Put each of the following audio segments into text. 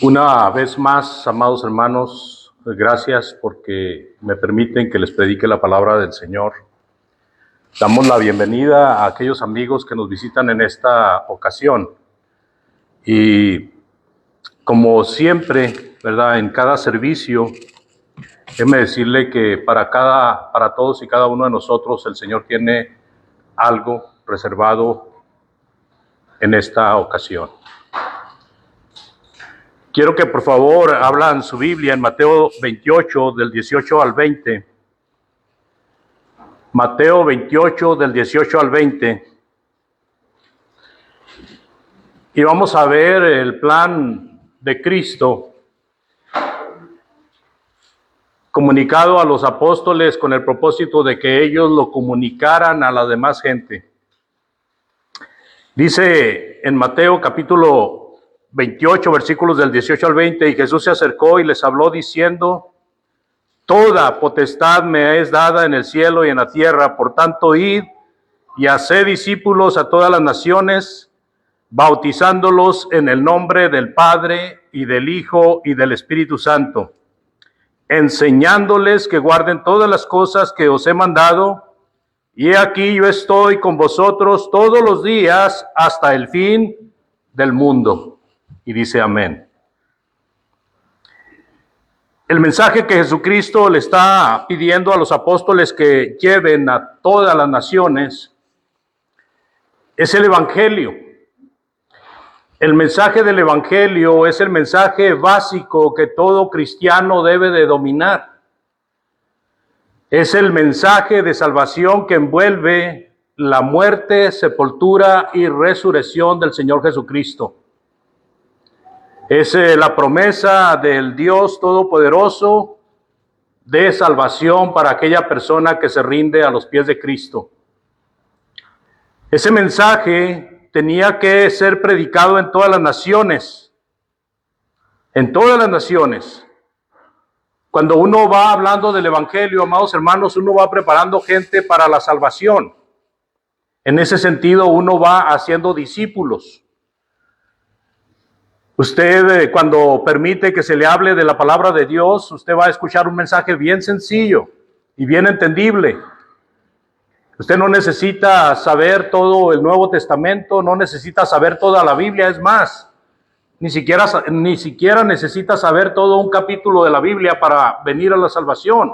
Una vez más, amados hermanos, gracias porque me permiten que les predique la palabra del Señor. Damos la bienvenida a aquellos amigos que nos visitan en esta ocasión. Y como siempre, ¿verdad? En cada servicio, déjeme decirle que para todos y cada uno de nosotros, el Señor tiene algo reservado en esta ocasión. Quiero que por favor abran su Biblia en Mateo 28, del 18 al 20. Mateo 28, del 18 al 20. Y vamos a ver el plan de Cristo comunicado a los apóstoles con el propósito de que ellos lo comunicaran a la demás gente. Dice en Mateo capítulo 28, versículos del 18 al 20, y Jesús se acercó y les habló diciendo: toda potestad me es dada en el cielo y en la tierra, por tanto id y haced discípulos a todas las naciones, bautizándolos en el nombre del Padre y del Hijo y del Espíritu Santo, enseñándoles que guarden todas las cosas que os he mandado, y he aquí yo estoy con vosotros todos los días hasta el fin del mundo. Y dice amén. El mensaje que Jesucristo le está pidiendo a los apóstoles que lleven a todas las naciones es el Evangelio. El mensaje del Evangelio es el mensaje básico que todo cristiano debe de dominar. Es el mensaje de salvación que envuelve la muerte, sepultura y resurrección del Señor Jesucristo. Es la promesa del Dios Todopoderoso de salvación para aquella persona que se rinde a los pies de Cristo. Ese mensaje tenía que ser predicado en todas las naciones. En todas las naciones. Cuando uno va hablando del Evangelio, amados hermanos, uno va preparando gente para la salvación. En ese sentido, uno va haciendo discípulos. Usted, cuando permite que se le hable de la palabra de Dios, usted va a escuchar un mensaje bien sencillo y bien entendible. Usted no necesita saber todo el Nuevo Testamento, no necesita saber toda la Biblia, es más, ni siquiera necesita saber todo un capítulo de la Biblia para venir a la salvación.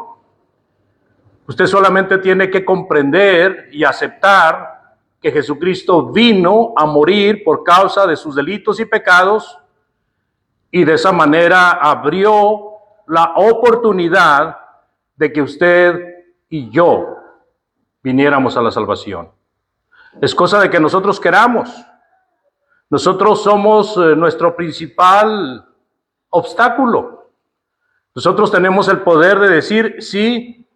Usted solamente tiene que comprender y aceptar que Jesucristo vino a morir por causa de sus delitos y pecados, y de esa manera abrió la oportunidad de que usted y yo viniéramos a la salvación. Es cosa de que nosotros queramos. Nosotros somos nuestro principal obstáculo. Nosotros tenemos el poder de decir sí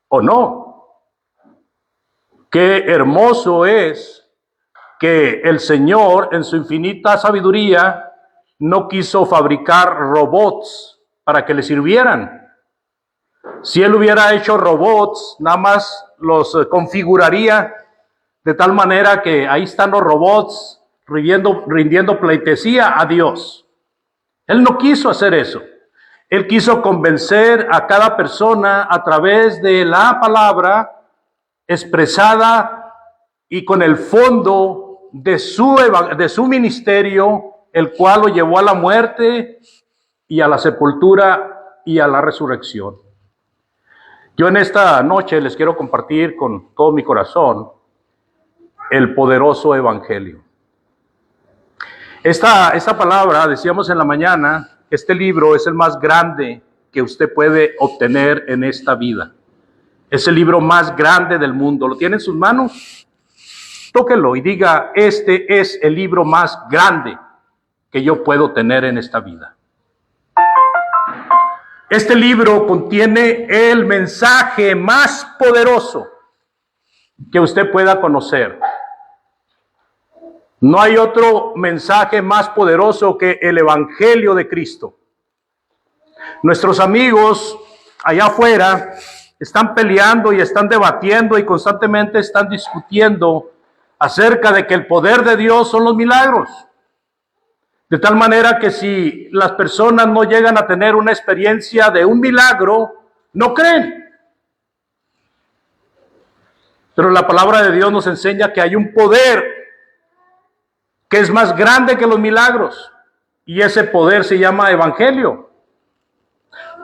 o no. Qué hermoso es que el Señor, en su infinita sabiduría, no quiso fabricar robots para que le sirvieran. Si Él hubiera hecho robots, nada más los configuraría de tal manera que ahí están los robots rindiendo pleitesía a Dios. Él no quiso hacer eso. Él quiso convencer a cada persona a través de la palabra expresada y con el fondo de su ministerio, el cual lo llevó a la muerte y a la sepultura y a la resurrección. Yo en esta noche les quiero compartir con todo mi corazón el poderoso Evangelio. Esta palabra, decíamos en la mañana, este libro es el más grande que usted puede obtener en esta vida. Es el libro más grande del mundo. ¿Lo tiene en sus manos? Tóquelo y diga: este es el libro más grande que yo puedo tener en esta vida. Este libro contiene el mensaje más poderoso que usted pueda conocer. No hay otro mensaje más poderoso que el Evangelio de Cristo. Nuestros amigos allá afuera están peleando y están debatiendo y constantemente están discutiendo acerca de que el poder de Dios son los milagros. De tal manera que si las personas no llegan a tener una experiencia de un milagro, no creen. Pero la palabra de Dios nos enseña que hay un poder que es más grande que los milagros. Y ese poder se llama Evangelio.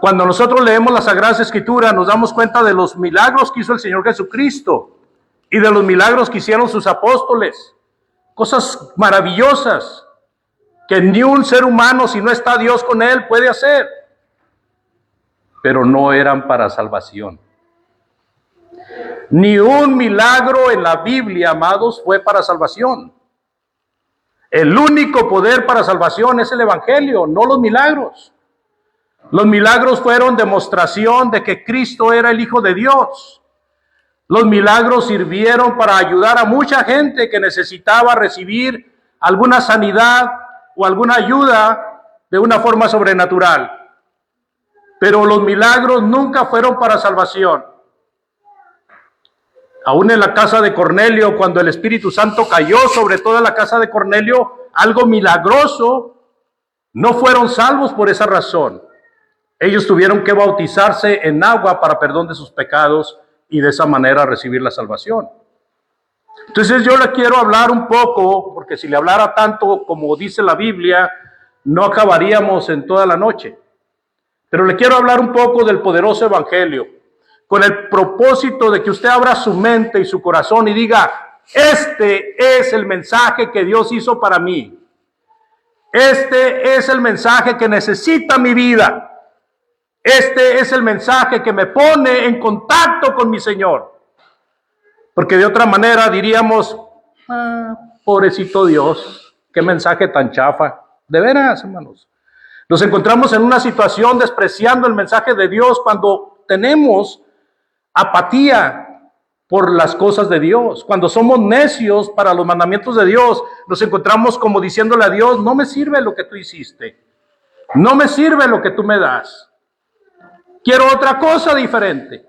Cuando nosotros leemos la Sagrada Escritura, nos damos cuenta de los milagros que hizo el Señor Jesucristo y de los milagros que hicieron sus apóstoles. Cosas maravillosas que ni un ser humano, si no está Dios con él, puede hacer. Pero no eran para salvación. Ni un milagro en la Biblia, amados, fue para salvación. El único poder para salvación es el Evangelio, no los milagros. Los milagros fueron demostración de que Cristo era el Hijo de Dios. Los milagros sirvieron para ayudar a mucha gente que necesitaba recibir alguna sanidad o alguna ayuda de una forma sobrenatural. Pero los milagros nunca fueron para salvación. Aún en la casa de Cornelio, cuando el Espíritu Santo cayó sobre toda la casa de Cornelio, algo milagroso, no fueron salvos por esa razón. Ellos tuvieron que bautizarse en agua para perdón de sus pecados y de esa manera recibir la salvación. Entonces yo le quiero hablar un poco, porque si le hablara tanto como dice la Biblia, no acabaríamos en toda la noche. Pero le quiero hablar un poco del poderoso Evangelio, con el propósito de que usted abra su mente y su corazón y diga, este es el mensaje que Dios hizo para mí. Este es el mensaje que necesita mi vida. Este es el mensaje que me pone en contacto con mi Señor. Porque de otra manera diríamos, pobrecito Dios, qué mensaje tan chafa. De veras, hermanos. Nos encontramos en una situación despreciando el mensaje de Dios cuando tenemos apatía por las cosas de Dios. Cuando somos necios para los mandamientos de Dios, nos encontramos como diciéndole a Dios, no me sirve lo que tú hiciste. No me sirve lo que tú me das. Quiero otra cosa diferente.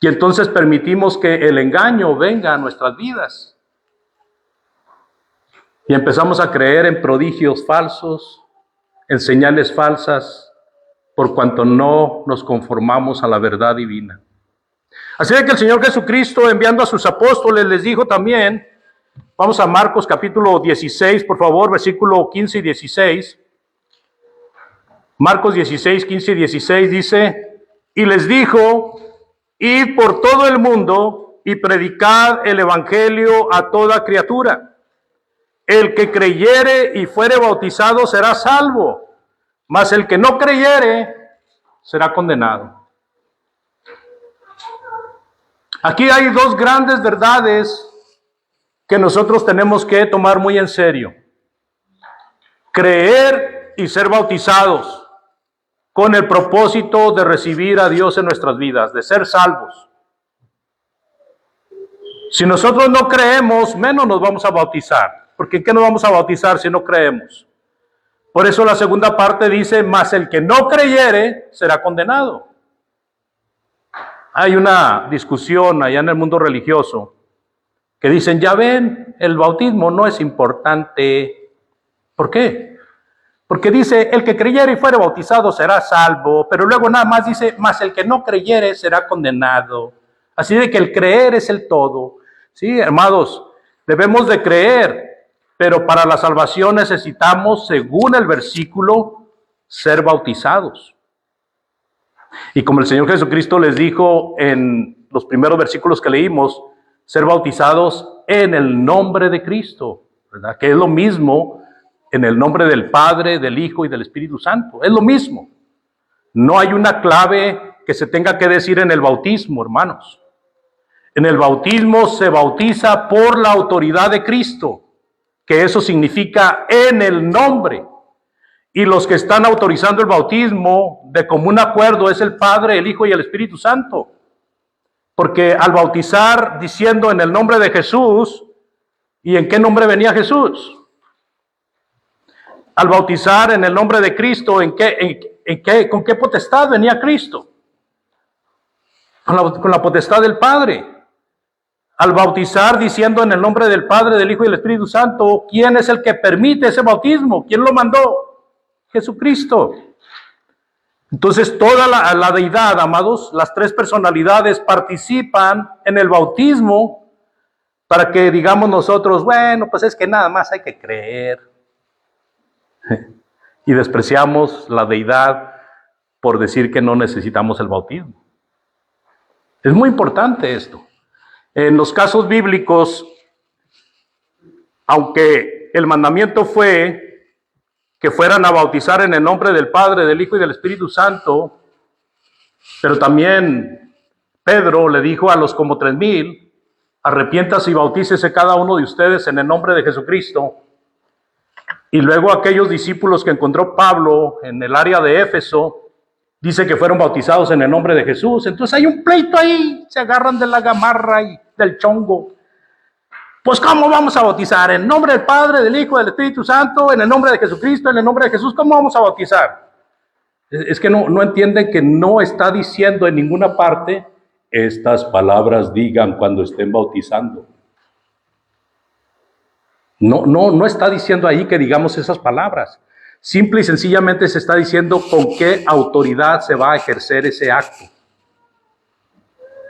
Y entonces permitimos que el engaño venga a nuestras vidas. Y empezamos a creer en prodigios falsos, en señales falsas, por cuanto no nos conformamos a la verdad divina. Así de que el Señor Jesucristo, enviando a sus apóstoles, les dijo también, vamos a Marcos capítulo 16, por favor, versículo 15 y 16. Marcos 16, 15 y 16 dice, y les dijo, id por todo el mundo y predicad el evangelio a toda criatura. El que creyere y fuere bautizado será salvo, mas el que no creyere será condenado. Aquí hay dos grandes verdades que nosotros tenemos que tomar muy en serio. Creer y ser bautizados con el propósito de recibir a Dios en nuestras vidas, de ser salvos. Si nosotros no creemos, menos nos vamos a bautizar. Porque ¿en qué nos vamos a bautizar si no creemos? Por eso la segunda parte dice, mas el que no creyere será condenado. Hay una discusión allá en el mundo religioso que dicen, ya ven, el bautismo no es importante. ¿Por qué? Porque dice, el que creyere y fuere bautizado será salvo, pero luego nada más dice, mas el que no creyere será condenado. Así de que el creer es el todo. Sí, hermanos, debemos de creer, pero para la salvación necesitamos, según el versículo, ser bautizados. Y como el Señor Jesucristo les dijo en los primeros versículos que leímos, ser bautizados en el nombre de Cristo, ¿verdad? Que es lo mismo en el nombre del Padre, del Hijo y del Espíritu Santo. Es lo mismo. No hay una clave que se tenga que decir en el bautismo, hermanos. En el bautismo se bautiza por la autoridad de Cristo, que eso significa en el nombre. Y los que están autorizando el bautismo de común acuerdo es el Padre, el Hijo y el Espíritu Santo. Porque al bautizar diciendo en el nombre de Jesús, ¿y en qué nombre venía Jesús? Al bautizar en el nombre de Cristo, ¿con qué potestad venía Cristo? Con la potestad del Padre. Al bautizar diciendo en el nombre del Padre, del Hijo y del Espíritu Santo, ¿quién es el que permite ese bautismo? ¿Quién lo mandó? Jesucristo. Entonces toda la deidad, amados, las tres personalidades participan en el bautismo para que digamos nosotros, bueno, pues es que nada más hay que creer. Y despreciamos la deidad por decir que no necesitamos el bautismo. Es muy importante esto. En los casos bíblicos, aunque el mandamiento fue que fueran a bautizar en el nombre del Padre, del Hijo y del Espíritu Santo, pero también Pedro le dijo a los como 3,000, arrepiéntase y bautícese cada uno de ustedes en el nombre de Jesucristo. Y luego aquellos discípulos que encontró Pablo en el área de Éfeso, dice que fueron bautizados en el nombre de Jesús. Entonces hay un pleito ahí, se agarran de la gamarra y del chongo. Pues ¿cómo vamos a bautizar? ¿En nombre del Padre, del Hijo, del Espíritu Santo? ¿En el nombre de Jesucristo? ¿En el nombre de Jesús? ¿Cómo vamos a bautizar? Es que no entienden que no está diciendo en ninguna parte, estas palabras digan cuando estén bautizando. No está diciendo ahí que digamos esas palabras. Simple y sencillamente se está diciendo con qué autoridad se va a ejercer ese acto.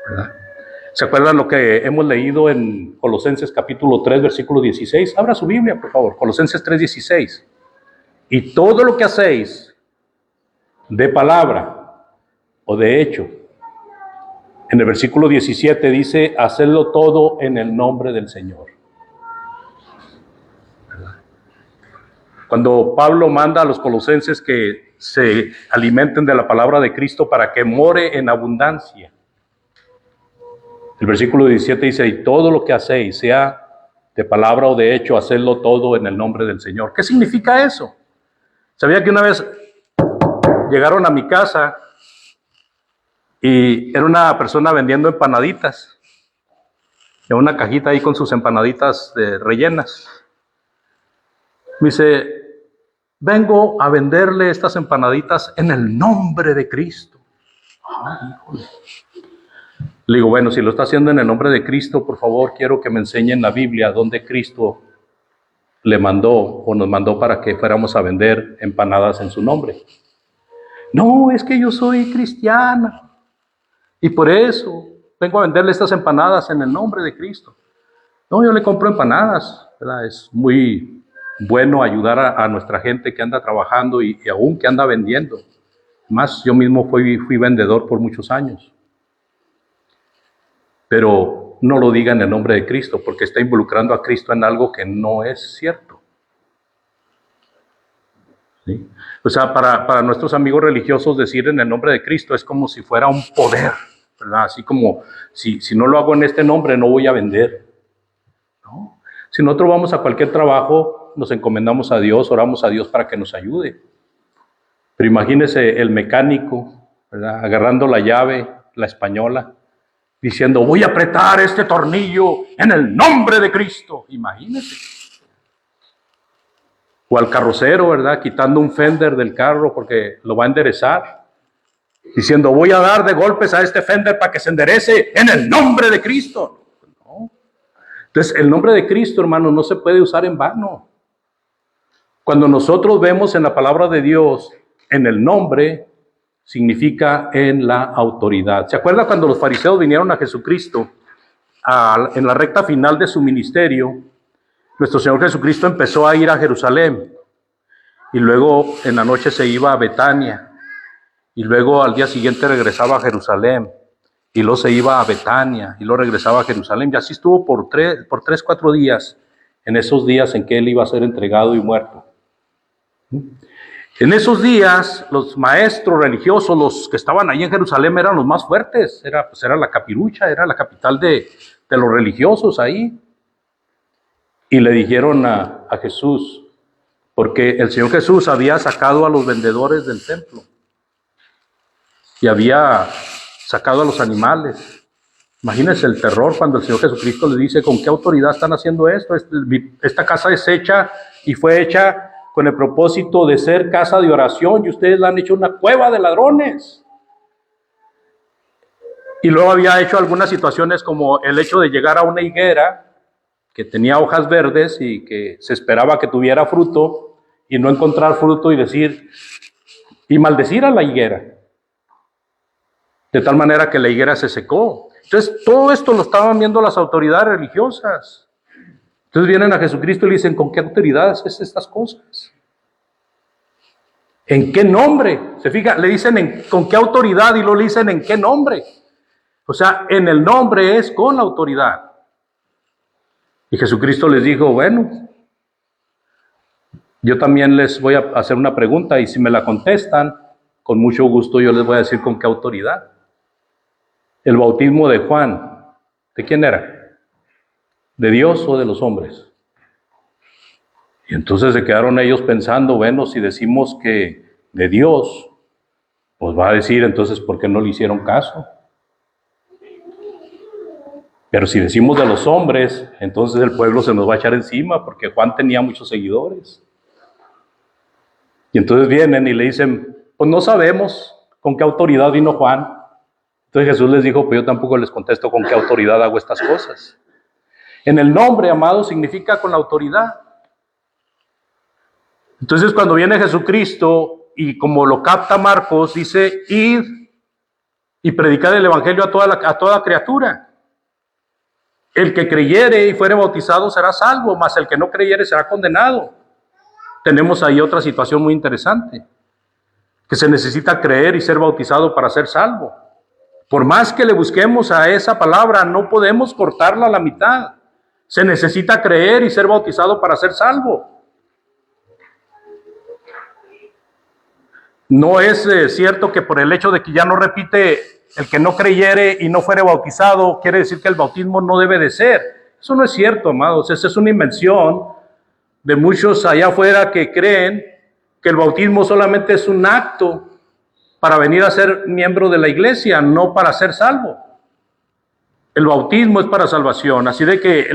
¿Verdad? ¿Se acuerdan lo que hemos leído en Colosenses capítulo 3, versículo 16? Abra su Biblia, por favor. Colosenses 3, 16. Y todo lo que hacéis, de palabra o de hecho, en el versículo 17 dice, hacedlo todo en el nombre del Señor. Cuando Pablo manda a los colosenses que se alimenten de la palabra de Cristo para que more en abundancia. El versículo 17 dice, y todo lo que hacéis, sea de palabra o de hecho, hacedlo todo en el nombre del Señor. ¿Qué significa eso? ¿Sabía que una vez llegaron a mi casa y era una persona vendiendo empanaditas? En una cajita ahí con sus empanaditas rellenas. Me dice, vengo a venderle estas empanaditas en el nombre de Cristo. Ay, híjole. Le digo, bueno, si lo está haciendo en el nombre de Cristo, por favor, quiero que me enseñen la Biblia donde Cristo le mandó o nos mandó para que fuéramos a vender empanadas en su nombre. No, es que yo soy cristiana y por eso vengo a venderle estas empanadas en el nombre de Cristo. No, yo le compro empanadas, ¿verdad? Es muy bueno ayudar a nuestra gente que anda trabajando y aún que anda vendiendo. Más, yo mismo fui vendedor por muchos años. Pero no lo diga en el nombre de Cristo, porque está involucrando a Cristo en algo que no es cierto. ¿Sí? O sea, para nuestros amigos religiosos decir en el nombre de Cristo es como si fuera un poder, ¿verdad? Así como, si no lo hago en este nombre, no voy a vender. ¿No? Si nosotros vamos a cualquier trabajo, nos encomendamos a Dios, oramos a Dios para que nos ayude. Pero imagínese el mecánico, ¿verdad? Agarrando la llave, la española, diciendo, voy a apretar este tornillo en el nombre de Cristo. Imagínese. O al carrocero, ¿verdad? Quitando un fender del carro porque lo va a enderezar. Diciendo, voy a dar de golpes a este fender para que se enderece en el nombre de Cristo. No. Entonces, el nombre de Cristo, hermano, no se puede usar en vano. Cuando nosotros vemos en la palabra de Dios, en el nombre, significa en la autoridad. ¿Se acuerda cuando los fariseos vinieron a Jesucristo en la recta final de su ministerio? Nuestro Señor Jesucristo empezó a ir a Jerusalén y luego en la noche se iba a Betania y luego al día siguiente regresaba a Jerusalén y luego se iba a Betania y luego regresaba a Jerusalén y así estuvo por 4 días en esos días en que Él iba a ser entregado y muerto. En esos días, los maestros religiosos, los que estaban ahí en Jerusalén, eran los más fuertes. Era la capirucha, era la capital de los religiosos ahí. Y le dijeron a Jesús, porque el Señor Jesús había sacado a los vendedores del templo. Y había sacado a los animales. Imagínense el terror cuando el Señor Jesucristo les dice, ¿con qué autoridad están haciendo esto? Esta casa es hecha y fue hecha con el propósito de ser casa de oración y ustedes la han hecho una cueva de ladrones. Y luego había hecho algunas situaciones como el hecho de llegar a una higuera que tenía hojas verdes y que se esperaba que tuviera fruto y no encontrar fruto y decir, y maldecir a la higuera. De tal manera que la higuera se secó. Entonces, todo esto lo estaban viendo las autoridades religiosas. Entonces vienen a Jesucristo y le dicen, ¿con qué autoridad haces estas cosas? ¿En qué nombre? Se fija, le dicen con qué autoridad y luego le dicen en qué nombre. O sea, en el nombre es con la autoridad. Y Jesucristo les dijo, bueno, yo también les voy a hacer una pregunta y si me la contestan, con mucho gusto yo les voy a decir con qué autoridad. El bautismo de Juan, ¿de quién era? ¿De Dios o de los hombres? Y entonces se quedaron ellos pensando, bueno, si decimos que de Dios, pues va a decir entonces, ¿por qué no le hicieron caso? Pero si decimos de los hombres, entonces el pueblo se nos va a echar encima, porque Juan tenía muchos seguidores. Y entonces vienen y le dicen, pues no sabemos con qué autoridad vino Juan. Entonces Jesús les dijo, pues yo tampoco les contesto con qué autoridad hago estas cosas. En el nombre, amado, significa con la autoridad. Entonces cuando viene Jesucristo, y como lo capta Marcos, dice, id y predicad el evangelio a toda criatura. El que creyere y fuere bautizado será salvo, mas el que no creyere será condenado. Tenemos ahí otra situación muy interesante, que se necesita creer y ser bautizado para ser salvo. Por más que le busquemos a esa palabra, no podemos cortarla a la mitad. Se necesita creer y ser bautizado para ser salvo. No es cierto que por el hecho de que ya no repite el que no creyere y no fuere bautizado, quiere decir que el bautismo no debe de ser. Eso no es cierto, amados. Esa es una invención de muchos allá afuera que creen que el bautismo solamente es un acto para venir a ser miembro de la iglesia, no para ser salvo. El bautismo es para salvación, así de que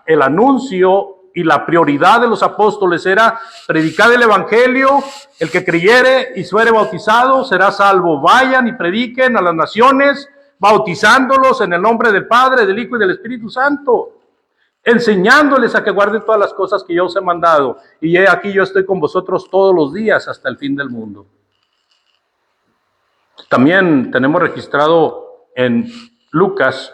el anuncio y la prioridad de los apóstoles era predicar el evangelio, el que creyere y fuere bautizado será salvo. Vayan y prediquen a las naciones, bautizándolos en el nombre del Padre, del Hijo y del Espíritu Santo, enseñándoles a que guarden todas las cosas que yo os he mandado. Y he aquí yo estoy con vosotros todos los días hasta el fin del mundo. También tenemos registrado en Lucas,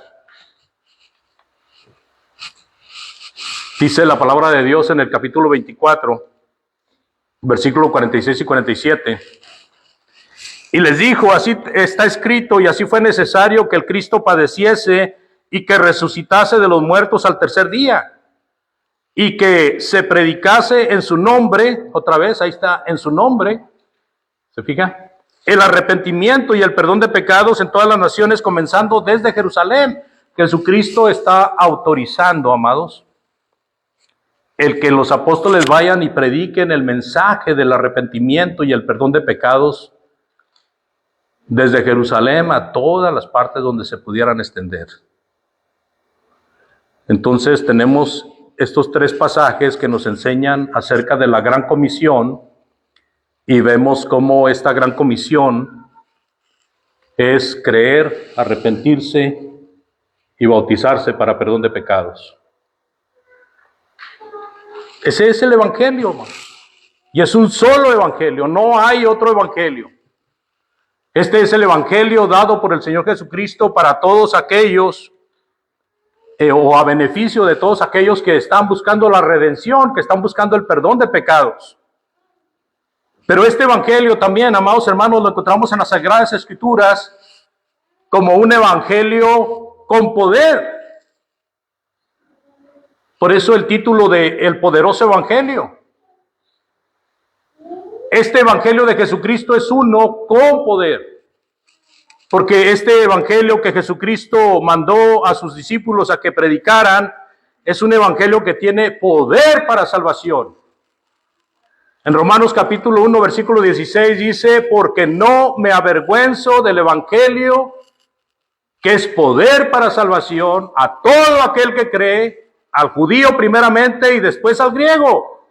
dice la palabra de Dios en el capítulo 24, versículos 46 y 47. Y les dijo, así está escrito y así fue necesario que el Cristo padeciese y que resucitase de los muertos al tercer día. Y que se predicase en su nombre, otra vez, ahí está, en su nombre, ¿se fija? El arrepentimiento y el perdón de pecados en todas las naciones, comenzando desde Jerusalén. Jesucristo está autorizando, amados, el que los apóstoles vayan y prediquen el mensaje del arrepentimiento y el perdón de pecados desde Jerusalén a todas las partes donde se pudieran extender. Entonces tenemos estos tres pasajes que nos enseñan acerca de la gran comisión y vemos cómo esta gran comisión es creer, arrepentirse y bautizarse para perdón de pecados. Ese es el evangelio, hermano. Y es un solo evangelio, no hay otro evangelio. Este es el evangelio dado por el Señor Jesucristo para todos aquellos, o a beneficio de todos aquellos que están buscando la redención, que están buscando el perdón de pecados. Pero este evangelio también, amados hermanos, lo encontramos en las Sagradas Escrituras como un evangelio con poder. Por eso el título de El Poderoso Evangelio. Este evangelio de Jesucristo es uno con poder. Porque este evangelio que Jesucristo mandó a sus discípulos a que predicaran es un evangelio que tiene poder para salvación. En Romanos capítulo 1, versículo 16 dice, porque no me avergüenzo del evangelio, que es poder para salvación a todo aquel que cree, al judío primeramente y después al griego.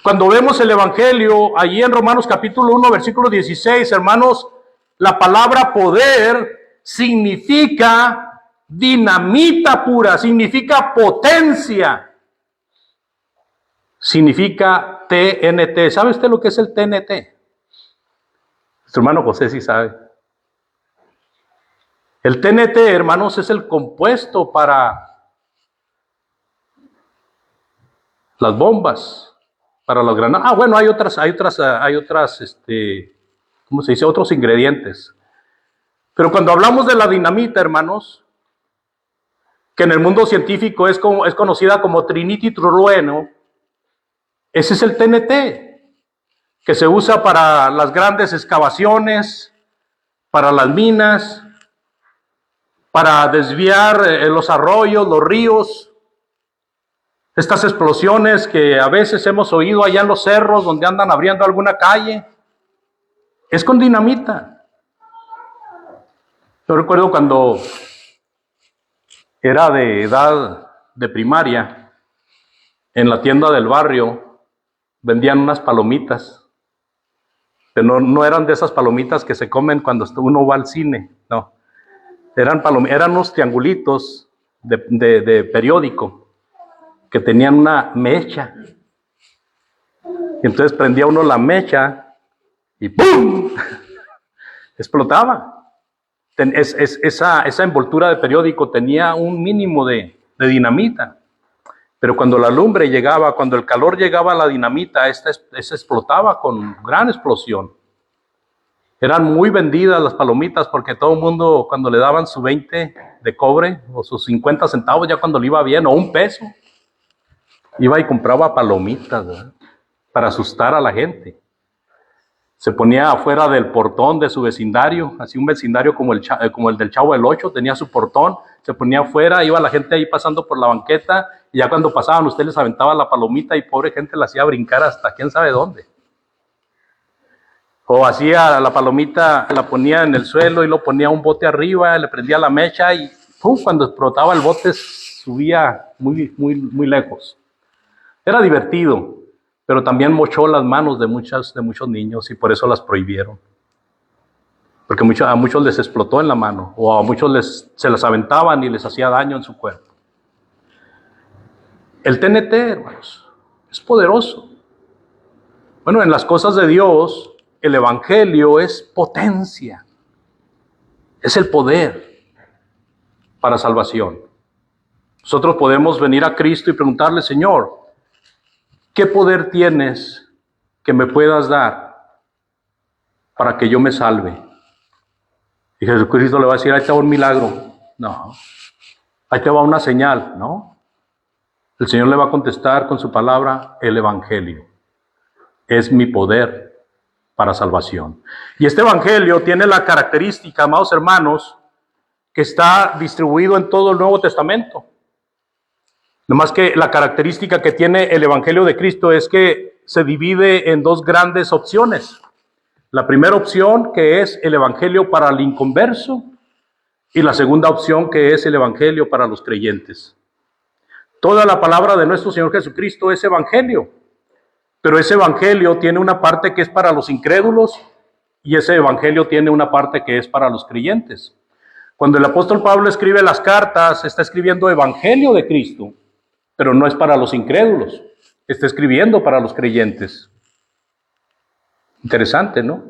Cuando vemos el Evangelio, allí en Romanos capítulo 1, versículo 16, hermanos, la palabra poder significa dinamita pura, significa potencia, significa TNT. ¿Sabe usted lo que es el TNT? Su hermano José sí sabe. El TNT, hermanos, es el compuesto para las bombas, para las granadas. Bueno, hay otras, ¿cómo se dice? Otros ingredientes. Pero cuando hablamos de la dinamita, hermanos, que en el mundo científico es conocida como trinitrotolueno, ese es el TNT, que se usa para las grandes excavaciones, para las minas, para desviar los arroyos, los ríos. Estas explosiones que a veces hemos oído allá en los cerros donde andan abriendo alguna calle, es con dinamita. Yo recuerdo cuando era de edad de primaria, en la tienda del barrio vendían unas palomitas. Pero no eran de esas palomitas que se comen cuando uno va al cine, no. Eran unos triangulitos de periódico que tenían una mecha. Y entonces prendía uno la mecha y ¡pum! Explotaba. Esa envoltura de periódico tenía un mínimo de dinamita. Pero cuando la lumbre llegaba, cuando el calor llegaba a la dinamita, esta explotaba con gran explosión. Eran muy vendidas las palomitas porque todo el mundo, cuando le daban su 20 de cobre o sus 50 centavos, ya cuando le iba bien, o un peso, iba y compraba palomitas, ¿verdad? Para asustar a la gente. Se ponía afuera del portón de su vecindario, así un vecindario como el del Chavo del Ocho, tenía su portón, se ponía afuera, iba la gente ahí pasando por la banqueta, y ya cuando pasaban usted les aventaba la palomita y pobre gente la hacía brincar hasta quién sabe dónde. O hacía la palomita, la ponía en el suelo y lo ponía un bote arriba, le prendía la mecha y ¡pum! Cuando explotaba el bote subía muy, muy, muy lejos. Era divertido, pero también mochó las manos de muchos niños y por eso las prohibieron. Porque a muchos les explotó en la mano, o a muchos se las aventaban y les hacía daño en su cuerpo. El TNT, hermanos, es poderoso. Bueno, en las cosas de Dios, el Evangelio es potencia, es el poder para salvación. Nosotros podemos venir a Cristo y preguntarle, Señor, ¿qué poder tienes que me puedas dar para que yo me salve? Y Jesucristo le va a decir, ahí te va un milagro. No. Ahí te va una señal. No. El Señor le va a contestar con su palabra, el Evangelio. Es mi poder para salvación. Y este Evangelio tiene la característica, amados hermanos, que está distribuido en todo el Nuevo Testamento. Nomás que la característica que tiene el Evangelio de Cristo es que se divide en dos grandes opciones. La primera opción, que es el Evangelio para el inconverso, y la segunda opción, que es el Evangelio para los creyentes. Toda la palabra de nuestro Señor Jesucristo es Evangelio, pero ese Evangelio tiene una parte que es para los incrédulos y ese Evangelio tiene una parte que es para los creyentes. Cuando el apóstol Pablo escribe las cartas, está escribiendo Evangelio de Cristo, pero no es para los incrédulos, está escribiendo para los creyentes. Interesante, ¿no?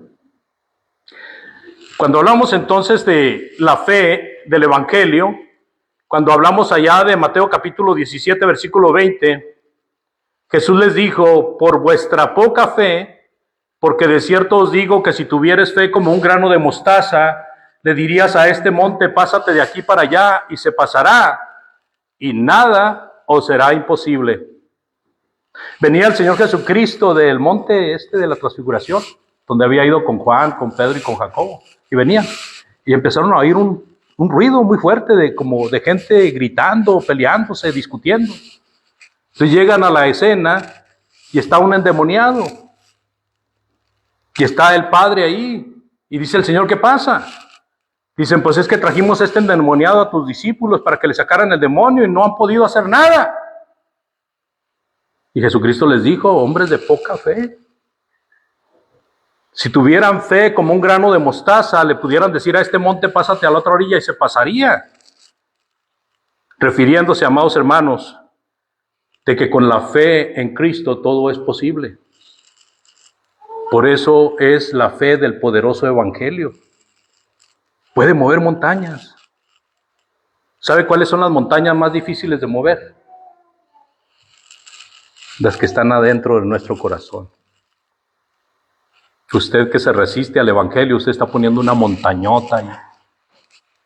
Cuando hablamos entonces de la fe del Evangelio, cuando hablamos allá de Mateo capítulo 17, versículo 20, Jesús les dijo, por vuestra poca fe, porque de cierto os digo que si tuvieres fe como un grano de mostaza, le dirías a este monte, pásate de aquí para allá, y se pasará, y nada os será imposible. Venía el Señor Jesucristo del monte de la transfiguración, donde había ido con Juan, con Pedro y con Jacobo, y venían, y empezaron a oír un ruido muy fuerte como de gente gritando, peleándose, discutiendo. Entonces llegan a la escena y está un endemoniado, y está el padre ahí, Y dice el Señor, ¿qué pasa? Dicen, pues es que trajimos este endemoniado a tus discípulos para que le sacaran el demonio y no han podido hacer nada. Y Jesucristo les dijo, hombres de poca fe. Si tuvieran fe como un grano de mostaza, le pudieran decir a este monte, pásate a la otra orilla y se pasaría. Refiriéndose, amados hermanos, de que con la fe en Cristo todo es posible. Por eso es la fe del poderoso evangelio. Puede mover montañas. ¿Sabe cuáles son las montañas más difíciles de mover? Las que están adentro de nuestro corazón. Usted que se resiste al evangelio, usted está poniendo una montañota y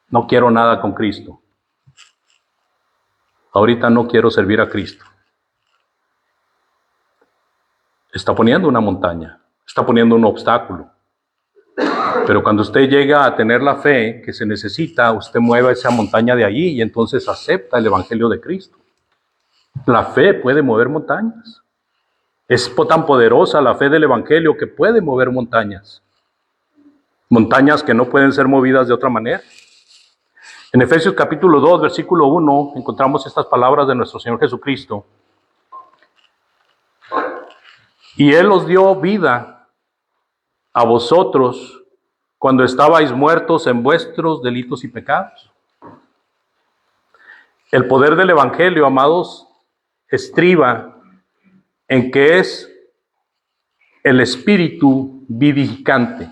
no quiero nada con Cristo. Ahorita no quiero servir a Cristo. Está poniendo una montaña, está poniendo un obstáculo. Pero cuando usted llega a tener la fe que se necesita, usted mueve esa montaña de allí y entonces acepta el evangelio de Cristo. La fe puede mover montañas. Es tan poderosa la fe del evangelio que puede mover montañas. Montañas que no pueden ser movidas de otra manera. En Efesios capítulo 2, versículo 1, encontramos estas palabras de nuestro Señor Jesucristo. Y Él os dio vida a vosotros cuando estabais muertos en vuestros delitos y pecados. El poder del evangelio, amados, estriba en que es el espíritu vivificante.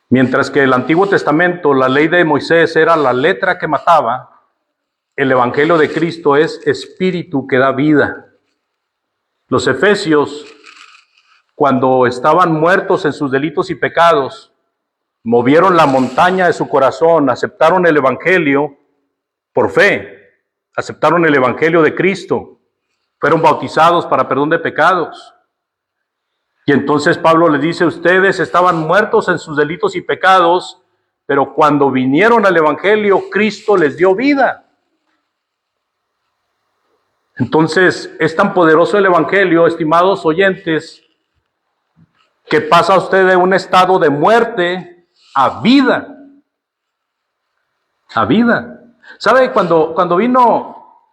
Mientras que el Antiguo Testamento, la ley de Moisés era la letra que mataba, el evangelio de Cristo es espíritu que da vida. Los efesios, cuando estaban muertos en sus delitos y pecados, movieron la montaña de su corazón, aceptaron el evangelio por fe, aceptaron el evangelio de Cristo, fueron bautizados para perdón de pecados. Y entonces Pablo les dice, ustedes estaban muertos en sus delitos y pecados, pero cuando vinieron al evangelio, Cristo les dio vida. Entonces, es tan poderoso el evangelio, estimados oyentes, que pasa usted de un estado de muerte a vida. A vida. ¿Sabe? Cuando vino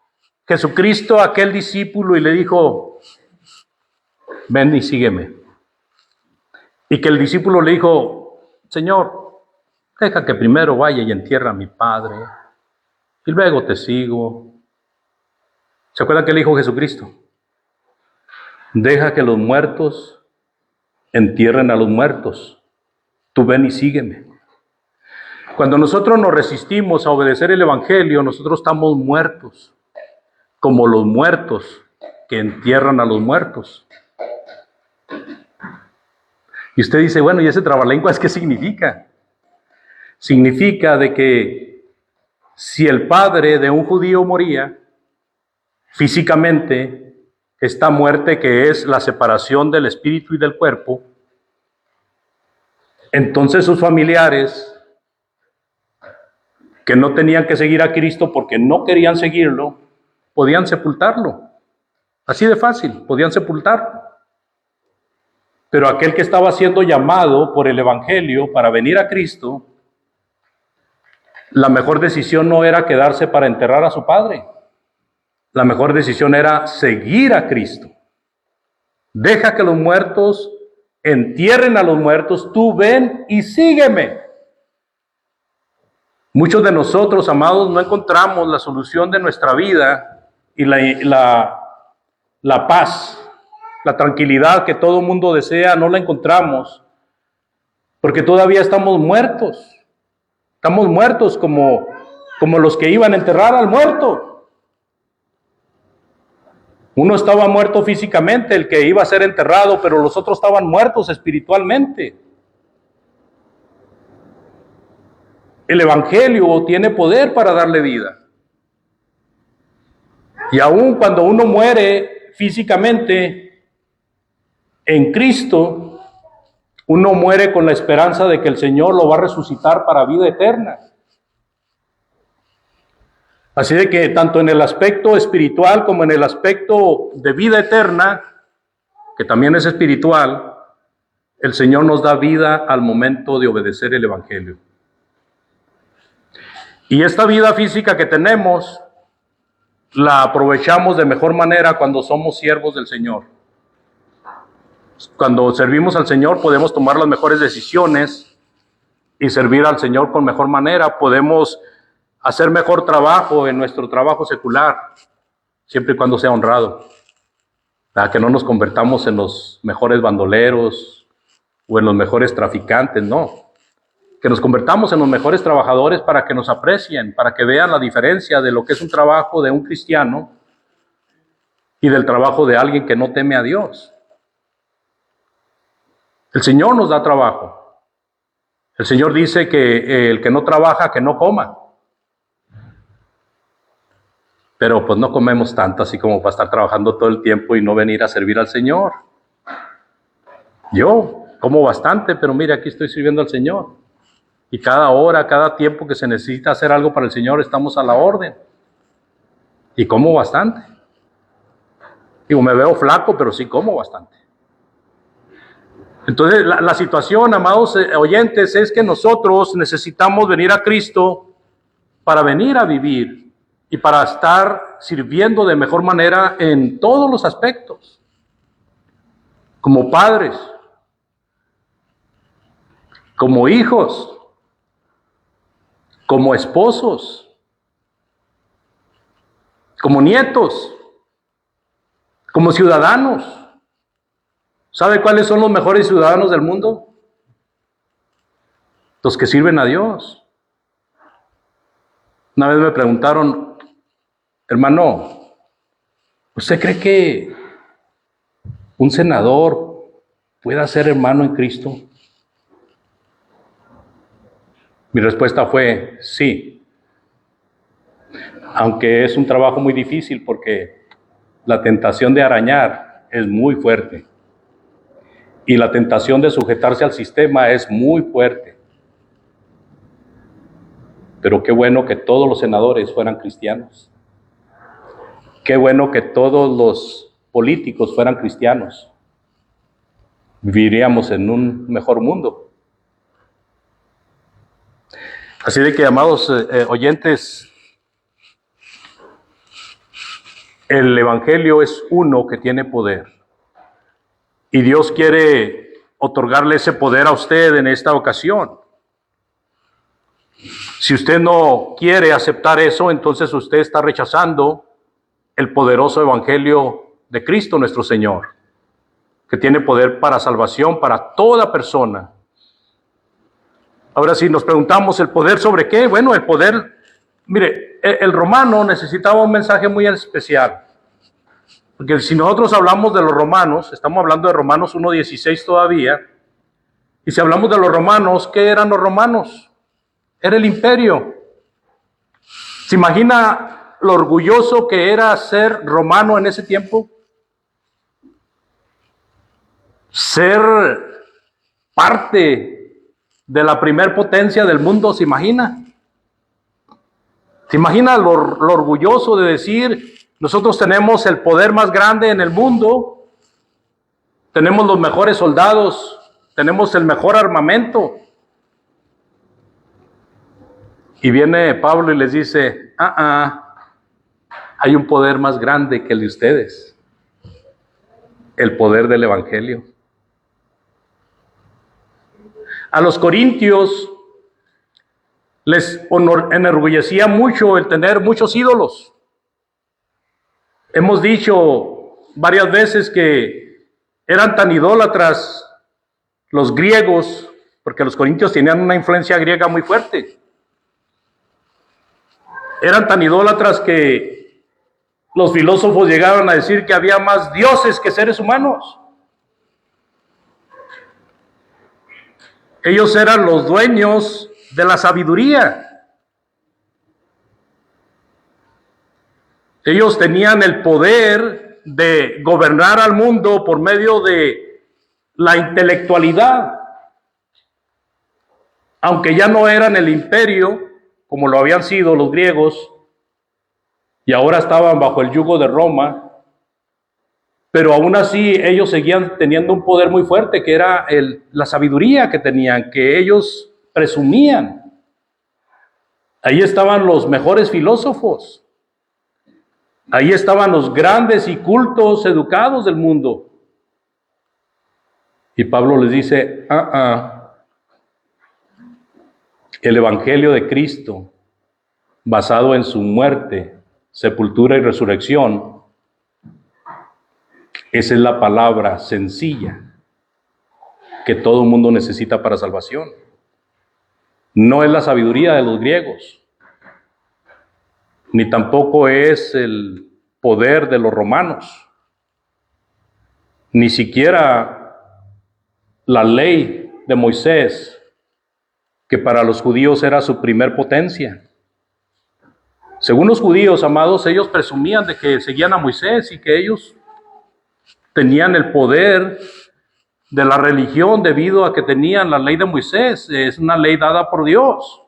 Jesucristo a aquel discípulo y le dijo, ven y sígueme. Y que el discípulo le dijo, Señor, deja que primero vaya y entierre a mi padre, y luego te sigo. ¿Se acuerdan qué le dijo Jesucristo? Deja que los muertos entierren a los muertos. Tú ven y sígueme. Cuando nosotros nos resistimos a obedecer el evangelio, nosotros estamos muertos, como los muertos que entierran a los muertos. Y usted dice, bueno, ¿y ese trabalenguas qué significa? Significa de que si el padre de un judío moría, físicamente, esta muerte que es la separación del espíritu y del cuerpo, entonces sus familiares que no tenían que seguir a Cristo porque no querían seguirlo, podían sepultarlo. Así de fácil, podían sepultarlo. Pero aquel que estaba siendo llamado por el evangelio para venir a Cristo, la mejor decisión no era quedarse para enterrar a su padre. La mejor decisión era seguir a Cristo. Deja que los muertos entierren a los muertos, tú ven y sígueme. Muchos de nosotros, amados, no encontramos la solución de nuestra vida y la paz, la tranquilidad que todo mundo desea, no la encontramos, porque todavía estamos muertos. Estamos muertos como los que iban a enterrar al muerto. Uno estaba muerto físicamente, el que iba a ser enterrado, pero los otros estaban muertos espiritualmente. El evangelio tiene poder para darle vida. Y aun cuando uno muere físicamente en Cristo, uno muere con la esperanza de que el Señor lo va a resucitar para vida eterna. Así de que tanto en el aspecto espiritual como en el aspecto de vida eterna, que también es espiritual, El Señor nos da vida al momento de obedecer el Evangelio. Y esta vida física que tenemos, la aprovechamos de mejor manera cuando somos siervos del Señor. Cuando servimos al Señor podemos tomar las mejores decisiones y servir al Señor con mejor manera. Podemos hacer mejor trabajo en nuestro trabajo secular, siempre y cuando sea honrado. Para que no nos convertamos en los mejores bandoleros o en los mejores traficantes, no. Que nos convertamos en los mejores trabajadores para que nos aprecien, para que vean la diferencia de lo que es un trabajo de un cristiano y del trabajo de alguien que no teme a Dios. El Señor nos da trabajo. El Señor dice que el que no trabaja, que no coma. Pero pues no comemos tanto así como para estar trabajando todo el tiempo y no venir a servir al Señor. Yo como bastante, pero mire, aquí estoy sirviendo al Señor. Y cada hora, cada tiempo que se necesita hacer algo para el Señor, estamos a la orden. Y como bastante. Digo, me veo flaco, pero sí como bastante. Entonces, la situación, amados oyentes, es que nosotros necesitamos venir a Cristo para venir a vivir y para estar sirviendo de mejor manera en todos los aspectos. Como padres, como hijos, como esposos, como nietos, como ciudadanos. ¿Sabe cuáles son los mejores ciudadanos del mundo? Los que sirven a Dios. Una vez me preguntaron, hermano, ¿usted cree que un senador pueda ser hermano en Cristo? Mi respuesta fue sí, aunque es un trabajo muy difícil porque la tentación de arañar es muy fuerte y la tentación de sujetarse al sistema es muy fuerte. Pero qué bueno que todos los senadores fueran cristianos. Qué bueno que todos los políticos fueran cristianos. Viviríamos en un mejor mundo. Así de que, amados oyentes, el Evangelio es uno que tiene poder. Y Dios quiere otorgarle ese poder a usted en esta ocasión. Si usted no quiere aceptar eso, entonces usted está rechazando el poderoso Evangelio de Cristo nuestro Señor, que tiene poder para salvación para toda persona. Ahora, si nos preguntamos, ¿el poder sobre qué? Bueno, el poder, mire, el romano necesitaba un mensaje muy especial. Porque si nosotros hablamos de los romanos, estamos hablando de Romanos 1:16 todavía, y si hablamos de los romanos, ¿qué eran los romanos? Era el imperio. ¿Se imagina lo orgulloso que era ser romano en ese tiempo? Ser parte de la primer potencia del mundo, ¿se imagina? ¿Se imagina lo orgulloso de decir, nosotros tenemos el poder más grande en el mundo, tenemos los mejores soldados, tenemos el mejor armamento? Y viene Pablo y les dice, hay un poder más grande que el de ustedes, el poder del Evangelio. A los corintios les enorgullecía mucho el tener muchos ídolos. Hemos dicho varias veces que eran tan idólatras los griegos, porque los corintios tenían una influencia griega muy fuerte. Eran tan idólatras que los filósofos llegaron a decir que había más dioses que seres humanos. Ellos eran los dueños de la sabiduría. Ellos tenían el poder de gobernar al mundo por medio de la intelectualidad. Aunque ya no eran el imperio, como lo habían sido los griegos, y ahora estaban bajo el yugo de Roma, Pero aún así ellos seguían teniendo un poder muy fuerte, que era la sabiduría que tenían, que ellos presumían. Ahí estaban los mejores filósofos. Ahí estaban los grandes y cultos educados del mundo. Y Pablo les dice, el Evangelio de Cristo, basado en su muerte, sepultura y resurrección, esa es la palabra sencilla que todo mundo necesita para salvación. No es la sabiduría de los griegos, ni tampoco es el poder de los romanos, ni siquiera la ley de Moisés, que para los judíos era su primer potencia. Según los judíos, amados, ellos presumían de que seguían a Moisés y que ellos tenían el poder de la religión debido a que tenían la ley de Moisés. Es una ley dada por Dios.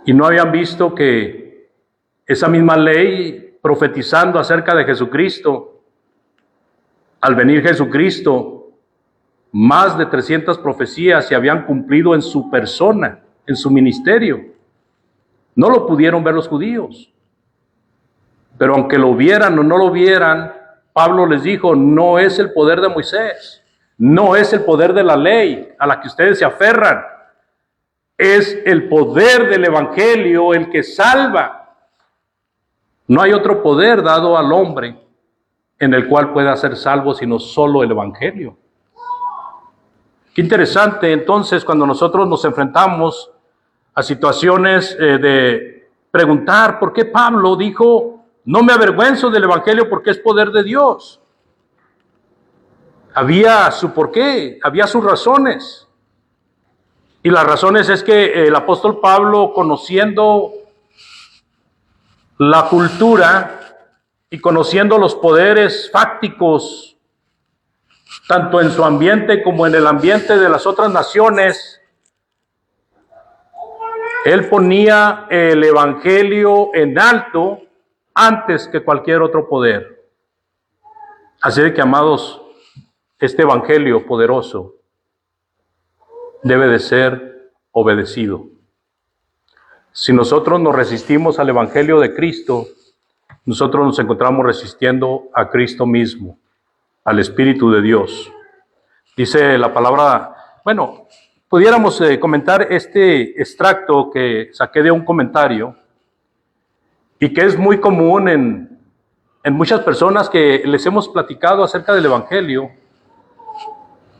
Y no habían visto que esa misma ley, profetizando acerca de Jesucristo, al venir Jesucristo, más de 300 profecías se habían cumplido en su persona, en su ministerio. No lo pudieron ver los judíos. Pero aunque lo vieran o no lo vieran, Pablo les dijo, no es el poder de Moisés, no es el poder de la ley a la que ustedes se aferran, es el poder del Evangelio el que salva. No hay otro poder dado al hombre en el cual pueda ser salvo sino solo el Evangelio. Qué interesante entonces cuando nosotros nos enfrentamos a situaciones de preguntar por qué Pablo dijo, no me avergüenzo del Evangelio porque es poder de Dios. Había su porqué, había sus razones. Y las razones es que el apóstol Pablo, conociendo la cultura y conociendo los poderes fácticos, tanto en su ambiente como en el ambiente de las otras naciones, él ponía el Evangelio en alto antes que cualquier otro poder. Así de que, amados, este Evangelio poderoso debe de ser obedecido. Si nosotros nos resistimos al Evangelio de Cristo, nosotros nos encontramos resistiendo a Cristo mismo, al Espíritu de Dios. Dice la palabra, bueno, pudiéramos comentar este extracto que saqué de un comentario y que es muy común en muchas personas que les hemos platicado acerca del Evangelio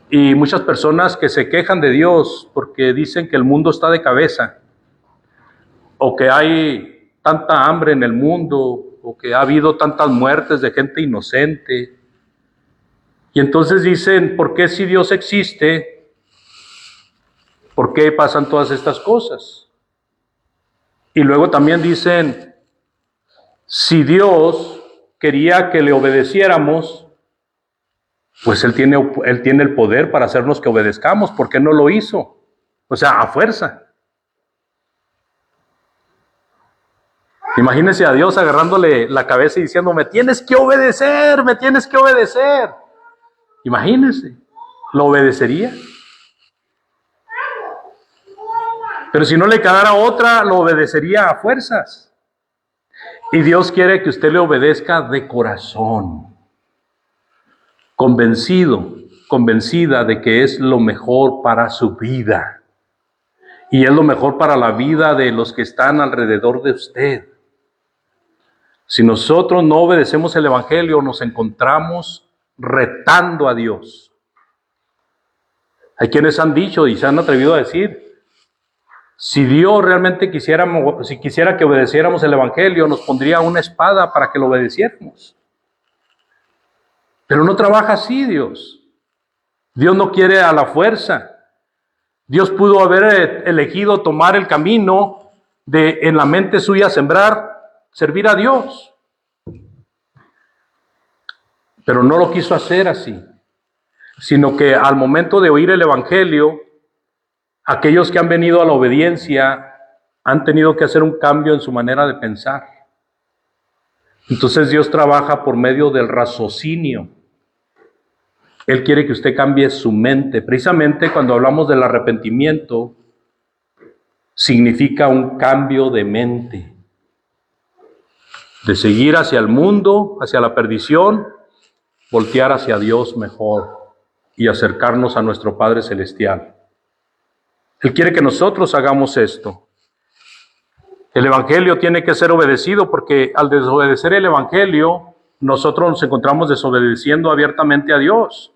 y muchas personas que se quejan de Dios porque dicen que el mundo está de cabeza o que hay tanta hambre en el mundo o que ha habido tantas muertes de gente inocente. Y entonces dicen, ¿por qué si Dios existe? ¿Por qué pasan todas estas cosas? Y luego también dicen, si Dios quería que le obedeciéramos, pues Él tiene el poder para hacernos que obedezcamos. ¿Por qué no lo hizo? O sea, a fuerza. Imagínense a Dios agarrándole la cabeza y diciendo, me tienes que obedecer, me tienes que obedecer. Imagínense, ¿lo obedecería? Pero si no le quedara otra, lo obedecería a fuerzas. Y Dios quiere que usted le obedezca de corazón, convencido, convencida de que es lo mejor para su vida. Y es lo mejor para la vida de los que están alrededor de usted. Si nosotros no obedecemos el Evangelio, nos encontramos retando a Dios. Hay quienes han dicho y se han atrevido a decir, si Dios realmente quisiera que obedeciéramos el Evangelio, nos pondría una espada para que lo obedeciéramos. Pero no trabaja así Dios. Dios no quiere a la fuerza. Dios pudo haber elegido tomar el camino de en la mente suya servir a Dios. Pero no lo quiso hacer así, sino que al momento de oír el Evangelio, aquellos que han venido a la obediencia han tenido que hacer un cambio en su manera de pensar. Entonces Dios trabaja por medio del raciocinio. Él quiere que usted cambie su mente. Precisamente cuando hablamos del arrepentimiento, significa un cambio de mente. De seguir hacia el mundo, hacia la perdición, voltear hacia Dios mejor y acercarnos a nuestro Padre Celestial. Él quiere que nosotros hagamos esto. El Evangelio tiene que ser obedecido porque al desobedecer el Evangelio, nosotros nos encontramos desobedeciendo abiertamente a Dios.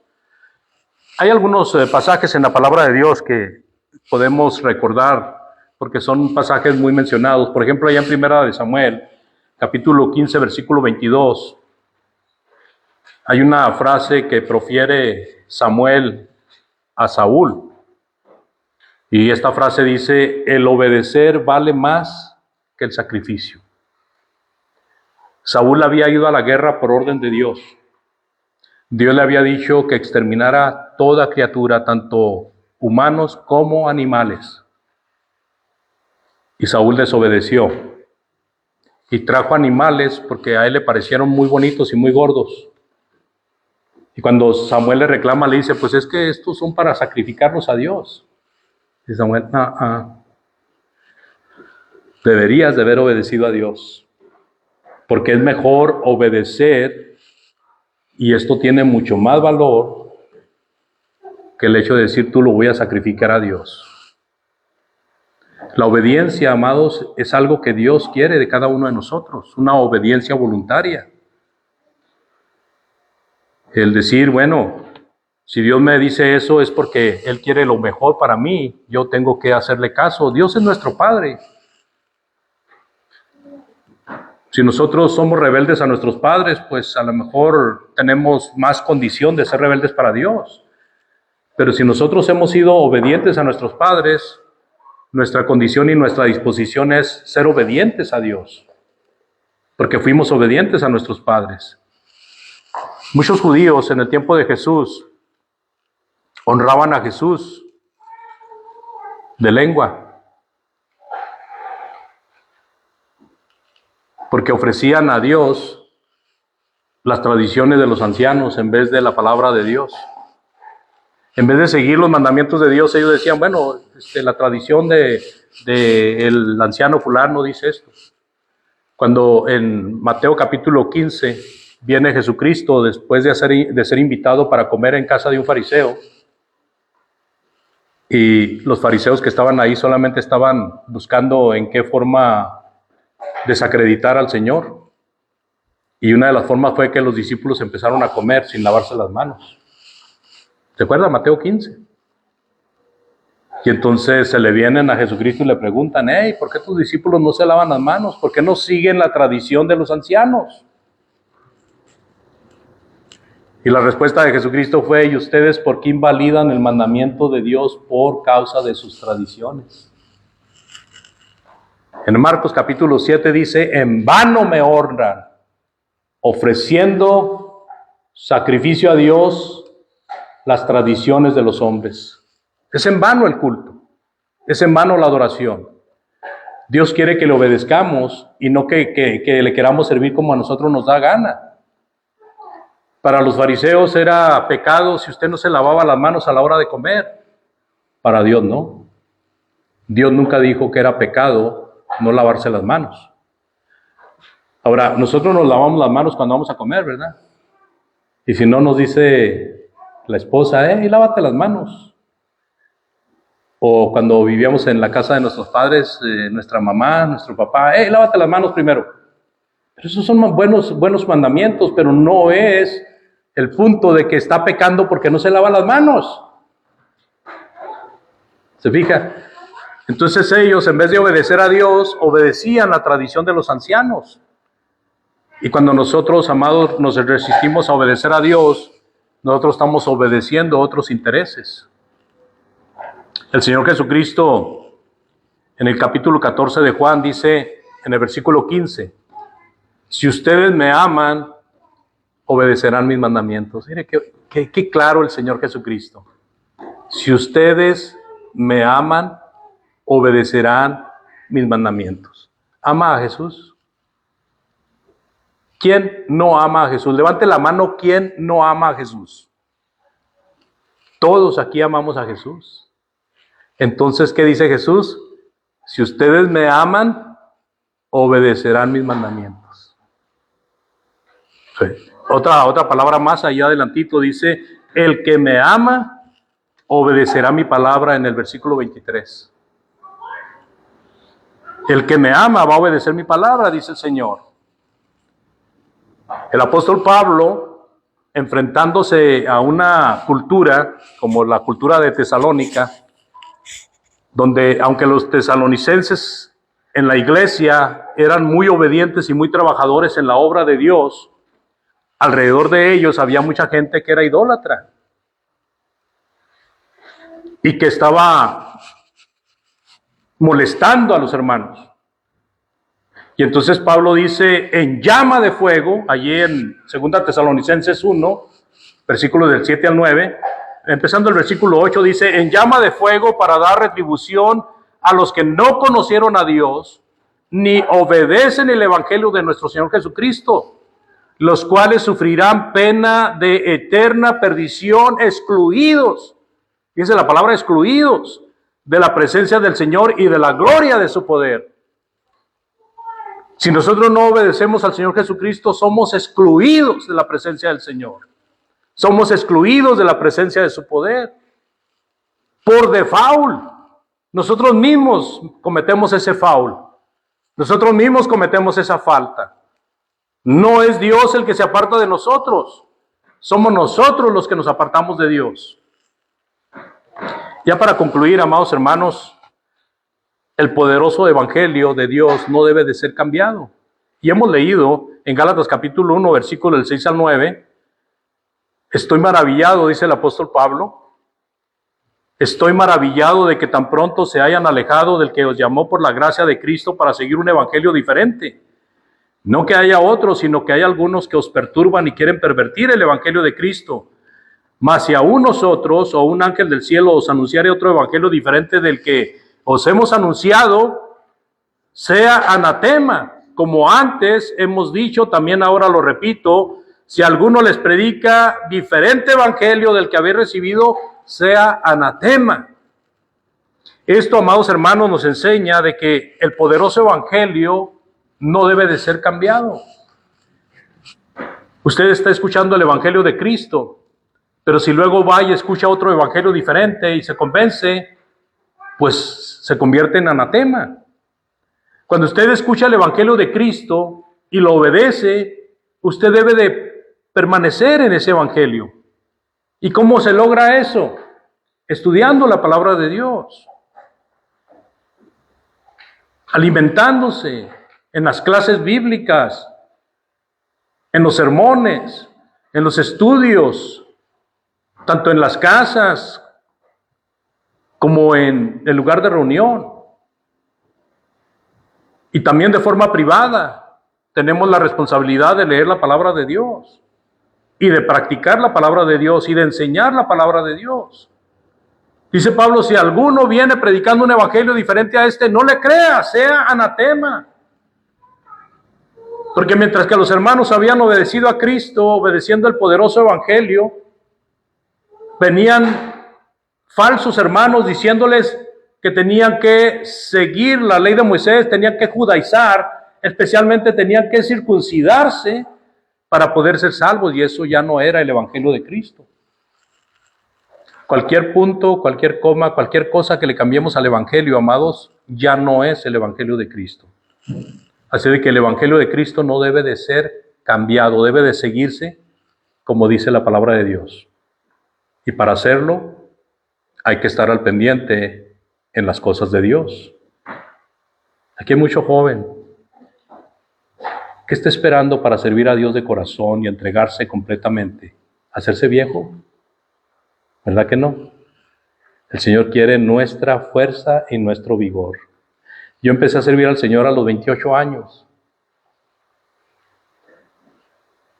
Hay algunos pasajes en la palabra de Dios que podemos recordar porque son pasajes muy mencionados. Por ejemplo, allá en Primera de Samuel, capítulo 15, versículo 22, hay una frase que profiere Samuel a Saúl. Y esta frase dice: el obedecer vale más que el sacrificio. Saúl había ido a la guerra por orden de Dios. Dios le había dicho que exterminara toda criatura, tanto humanos como animales. Y Saúl desobedeció. Y trajo animales porque a él le parecieron muy bonitos y muy gordos. Y cuando Samuel le reclama, le dice: pues es que estos son para sacrificarlos a Dios. Y Samuel: deberías de haber obedecido a Dios. Porque es mejor obedecer, y esto tiene mucho más valor que el hecho de decir: tú lo voy a sacrificar a Dios. La obediencia, amados, es algo que Dios quiere de cada uno de nosotros, una obediencia voluntaria. El decir: bueno, si Dios me dice eso es porque Él quiere lo mejor para mí, yo tengo que hacerle caso. Dios es nuestro Padre. Si nosotros somos rebeldes a nuestros padres, pues a lo mejor tenemos más condición de ser rebeldes para Dios. Pero si nosotros hemos sido obedientes a nuestros padres, nuestra condición y nuestra disposición es ser obedientes a Dios, porque fuimos obedientes a nuestros padres. Muchos judíos en el tiempo de Jesús honraban a Jesús de lengua, porque ofrecían a Dios las tradiciones de los ancianos en vez de la palabra de Dios. En vez de seguir los mandamientos de Dios, ellos decían: bueno, la tradición de el anciano fulano dice esto. Cuando en Mateo capítulo 15 viene Jesucristo después de ser invitado para comer en casa de un fariseo, y los fariseos que estaban ahí solamente estaban buscando en qué forma desacreditar al Señor. Y una de las formas fue que los discípulos empezaron a comer sin lavarse las manos. ¿Se acuerdan? Mateo 15. Y entonces se le vienen a Jesucristo y le preguntan: hey, ¿por qué tus discípulos no se lavan las manos? ¿Por qué no siguen la tradición de los ancianos? Y la respuesta de Jesucristo fue: ¿y ustedes por qué invalidan el mandamiento de Dios por causa de sus tradiciones? En Marcos capítulo 7 dice: en vano me honran, ofreciendo sacrificio a Dios las tradiciones de los hombres. Es en vano el culto, es en vano la adoración. Dios quiere que le obedezcamos y no que le queramos servir como a nosotros nos da gana. Para los fariseos era pecado si usted no se lavaba las manos a la hora de comer. Para Dios no. Dios nunca dijo que era pecado no lavarse las manos. Ahora, nosotros nos lavamos las manos cuando vamos a comer, ¿verdad? Y si no, nos dice la esposa: lávate las manos. O cuando vivíamos en la casa de nuestros padres, nuestra mamá, nuestro papá: lávate las manos primero. Pero esos son buenos mandamientos, pero no es el punto de que está pecando porque no se lava las manos. ¿Se fija? Entonces ellos, en vez de obedecer a Dios, obedecían la tradición de los ancianos. Y cuando nosotros, amados, nos resistimos a obedecer a Dios, nosotros estamos obedeciendo otros intereses. El Señor Jesucristo, en el capítulo 14 de Juan, dice en el versículo 15: si ustedes me aman, obedecerán mis mandamientos. Mire qué claro el Señor Jesucristo. Si ustedes me aman, obedecerán mis mandamientos. ¿Ama a Jesús? ¿Quién no ama a Jesús? Levante la mano, ¿quién no ama a Jesús? Todos aquí amamos a Jesús. Entonces, ¿qué dice Jesús? Si ustedes me aman, obedecerán mis mandamientos. Sí. Otra palabra más allá adelantito dice, el que me ama, obedecerá mi palabra en el versículo 23. El que me ama va a obedecer mi palabra, dice el Señor. El apóstol Pablo, enfrentándose a una cultura como la cultura de Tesalónica, donde aunque los tesalonicenses en la iglesia eran muy obedientes y muy trabajadores en la obra de Dios, alrededor de ellos había mucha gente que era idólatra y que estaba molestando a los hermanos. Y entonces Pablo dice, en llama de fuego, allí en 2 Tesalonicenses 1, versículos del 7 al 9, empezando el versículo 8, dice, en llama de fuego para dar retribución a los que no conocieron a Dios, ni obedecen el evangelio de nuestro Señor Jesucristo, los cuales sufrirán pena de eterna perdición, excluidos, dice la palabra excluidos, de la presencia del Señor y de la gloria de su poder. Si nosotros no obedecemos al Señor Jesucristo, somos excluidos de la presencia del Señor. Somos excluidos de la presencia de su poder. Por default, nosotros mismos cometemos ese foul. Nosotros mismos cometemos esa falta. No es Dios el que se aparta de nosotros. Somos nosotros los que nos apartamos de Dios. Ya para concluir, amados hermanos, el poderoso evangelio de Dios no debe de ser cambiado. Y hemos leído en Gálatas capítulo 1, versículo del 6 al 9, estoy maravillado, dice el apóstol Pablo, estoy maravillado de que tan pronto se hayan alejado del que os llamó por la gracia de Cristo para seguir un evangelio diferente. No que haya otros, sino que hay algunos que os perturban y quieren pervertir el evangelio de Cristo. Mas si aún nosotros o un ángel del cielo os anunciare otro evangelio diferente del que os hemos anunciado, sea anatema. Como antes hemos dicho, también ahora lo repito, si alguno les predica diferente evangelio del que habéis recibido, sea anatema. Esto, amados hermanos, nos enseña de que el poderoso evangelio no debe de ser cambiado. Usted está escuchando el evangelio de Cristo, pero si luego va y escucha otro evangelio diferente y se convence, pues se convierte en anatema. Cuando usted escucha el evangelio de Cristo y lo obedece, usted debe de permanecer en ese evangelio. ¿Y cómo se logra eso? Estudiando la palabra de Dios, alimentándose en las clases bíblicas, en los sermones, en los estudios, tanto en las casas como en el lugar de reunión. Y también de forma privada tenemos la responsabilidad de leer la palabra de Dios y de practicar la palabra de Dios y de enseñar la palabra de Dios. Dice Pablo, si alguno viene predicando un evangelio diferente a este, no le crea, sea anatema. Porque mientras que los hermanos habían obedecido a Cristo, obedeciendo el poderoso evangelio, venían falsos hermanos diciéndoles que tenían que seguir la ley de Moisés, tenían que judaizar, especialmente tenían que circuncidarse para poder ser salvos, y eso ya no era el evangelio de Cristo. Cualquier punto, cualquier coma, cualquier cosa que le cambiemos al evangelio, amados, ya no es el evangelio de Cristo. Así de que el evangelio de Cristo no debe de ser cambiado, debe de seguirse como dice la palabra de Dios. Y para hacerlo hay que estar al pendiente en las cosas de Dios. Aquí hay mucho joven que está esperando para servir a Dios de corazón y entregarse completamente. ¿Hacerse viejo? ¿Verdad que no? El Señor quiere nuestra fuerza y nuestro vigor. Yo empecé a servir al Señor a los 28 años.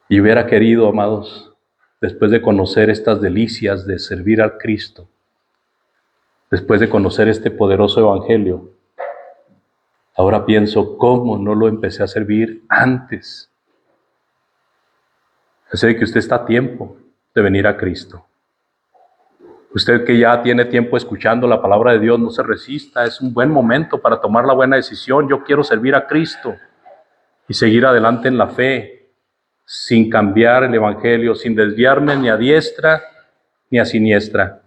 Y hubiera querido, amados, después de conocer estas delicias de servir al Cristo, después de conocer este poderoso evangelio, ahora pienso, ¿cómo no lo empecé a servir antes? Sé que usted está a tiempo de venir a Cristo. Usted que ya tiene tiempo escuchando la palabra de Dios, no se resista. Es un buen momento para tomar la buena decisión. Yo quiero servir a Cristo y seguir adelante en la fe, sin cambiar el evangelio, sin desviarme ni a diestra ni a siniestra.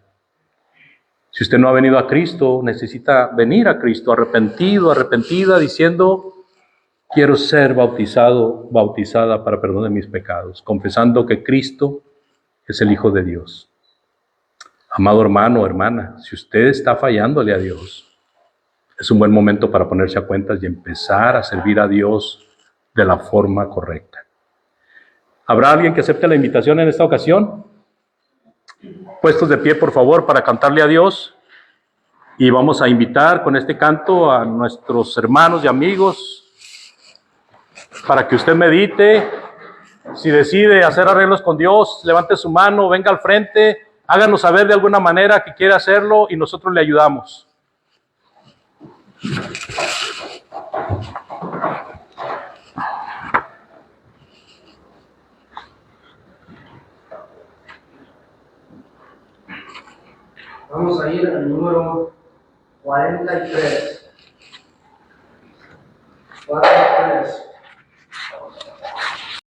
Si usted no ha venido a Cristo, necesita venir a Cristo arrepentido, arrepentida, diciendo: quiero ser bautizado, bautizada para perdón de mis pecados, confesando que Cristo es el Hijo de Dios. Amado hermano o hermana, si usted está fallándole a Dios, es un buen momento para ponerse a cuentas y empezar a servir a Dios de la forma correcta. ¿Habrá alguien que acepte la invitación en esta ocasión? Puestos de pie, por favor, para cantarle a Dios. Y vamos a invitar con este canto a nuestros hermanos y amigos para que usted medite. Si decide hacer arreglos con Dios, levante su mano, venga al frente, háganos saber de alguna manera que quiere hacerlo y nosotros le ayudamos. Vamos a ir al número 43.